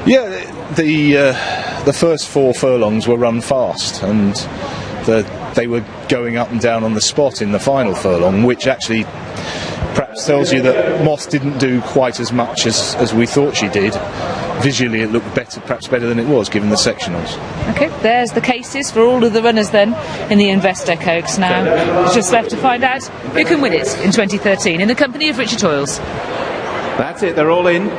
Yeah, the first 4 furlongs were run fast, and they were going up and down on the spot in the final furlong, which actually perhaps tells you that Moth didn't do quite as much as we thought she did. Visually it looked better, perhaps better than it was, given the sectionals. Okay, there's the cases for all of the runners then in the Investec Oaks. Now it's just left to find out who can win it in 2013 in the company of Richard Toyles. That's it, they're all in.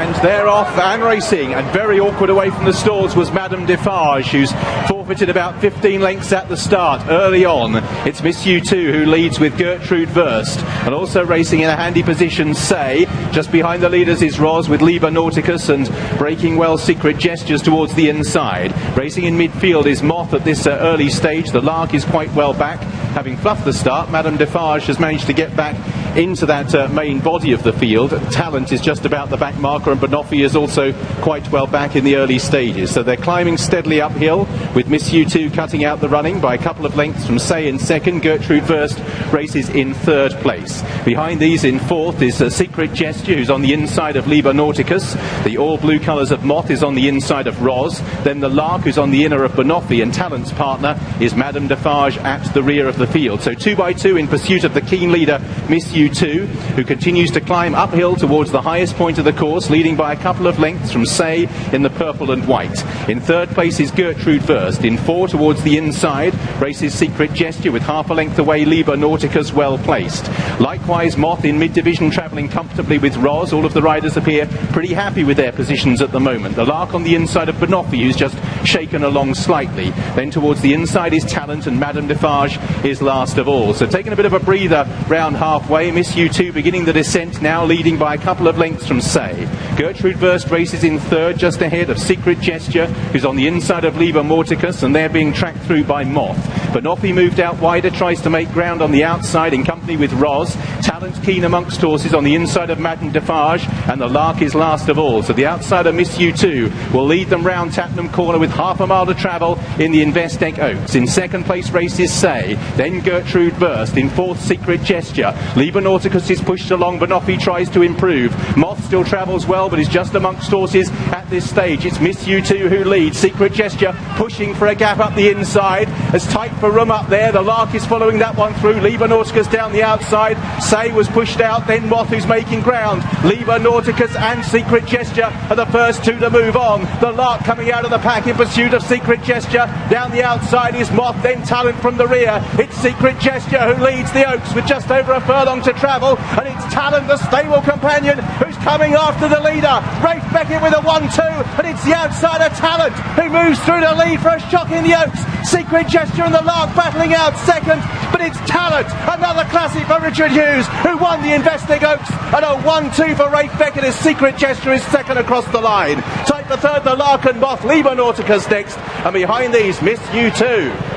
And they're off and racing, and very awkward away from the stalls was Madame Defarge, who's forfeited about 15 lengths at the start early on. It's Miss U2 who leads with Gertrude Wurst, and also racing in a handy position, Say. Just behind the leaders is Roz with Liber Nauticus, and breaking well Secret Gestures towards the inside. Racing in midfield is Moth at this early stage. The Lark is quite well back. Having fluffed the start, Madame Defarge has managed to get back into that main body of the field. Talent is just about the back marker, and Banoffee is also quite well back in the early stages. So they're climbing steadily uphill, with Miss U2 cutting out the running by a couple of lengths from Say in second. Gertrude Wurst races in third place. Behind these in fourth is Secret Gesture, who's on the inside of Liber Nauticus. The all blue colours of Moth is on the inside of Roz. Then the Lark, who's on the inner of Banoffee, and Talent's partner is Madame Defarge at the rear of the field. So 2 by 2 in pursuit of the keen leader, Miss U2, who continues to climb uphill towards the highest point of the course, leading by a couple of lengths from Say in the purple and white. In third place is Gertrude Wurst. In 4 towards the inside races Secret Gesture, with half a length away Liber Nauticus well placed. Likewise Moth in mid-division, travelling comfortably with Roz. All of the riders appear pretty happy with their positions at the moment. The Lark on the inside of Banoffee, who's just shaken along slightly. Then towards the inside is Talent, and Madame Defarge is last of all. So taking a bit of a breather round halfway. Miss U2 beginning the descent now, leading by a couple of lengths from Say. Gertrude Wurst races in third, just ahead of Secret Gesture, who's on the inside of Liber Nauticus, and they're being tracked through by Moth. Banoffee moved out wider, tries to make ground on the outside in company with Roz. Talent keen amongst horses on the inside of Madame Defarge, and the Lark is last of all. So the outsider Miss U2 will lead them round Tattenham Corner with half a mile to travel in the Investec Oaks. In second place races Say, then Gertrude Wurst. In fourth Secret Gesture. Liber Nauticus is pushed along. Banoffee tries to improve. Moth still travels well, but is just amongst horses at this stage. It's Miss U2 who leads. Secret Gesture pushing for a gap up the inside. As tight for room up there. The Lark is following that one through. Liber Nauticus down the outside. Say was pushed out. Then Moth, who's making ground. Liber Nauticus and Secret Gesture are the first two to move on. The Lark coming out of the pack in pursuit of Secret Gesture. Down the outside is Moth, then Talent from the rear. It's Secret Gesture who leads the Oaks with just over a furlong to travel, and it's Talent, the stable companion, who's coming after the leader. Rafe Beckett with a 1-2, and it's the outsider Talent who moves through the lead for a shock in the Oaks. Secret Gesture and the Lark battling out second, but it's Talent, another classic for Richard Hughes, who won the Investec Oaks, and a 1-2 for Rafe Beckett as Secret Gesture is second across the line. Tight for third, the Lark and Moth. Liber Nauticus next, and behind these Miss U2.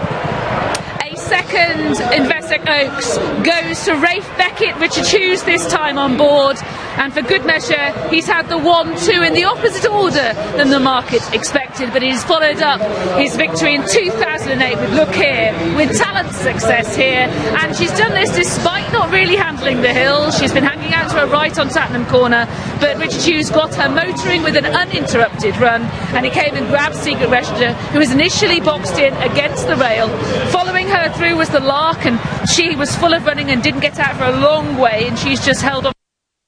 Second Investec Oaks goes to Rafe Beckett. Richard Hughes this time on board, and for good measure he's had the 1-2 in the opposite order than the market expected, but he's followed up his victory in 2008 with Look Here, with Talent's success here, and she's done this despite not really handling the hill. She's been hanging out to her right on Tattenham Corner, but Richard Hughes got her motoring with an uninterrupted run, and he came and grabbed Secret Gesture, who was initially boxed in against the rail. Following her through was the Lark, and she was full of running and didn't get out for a long way, and she's just held on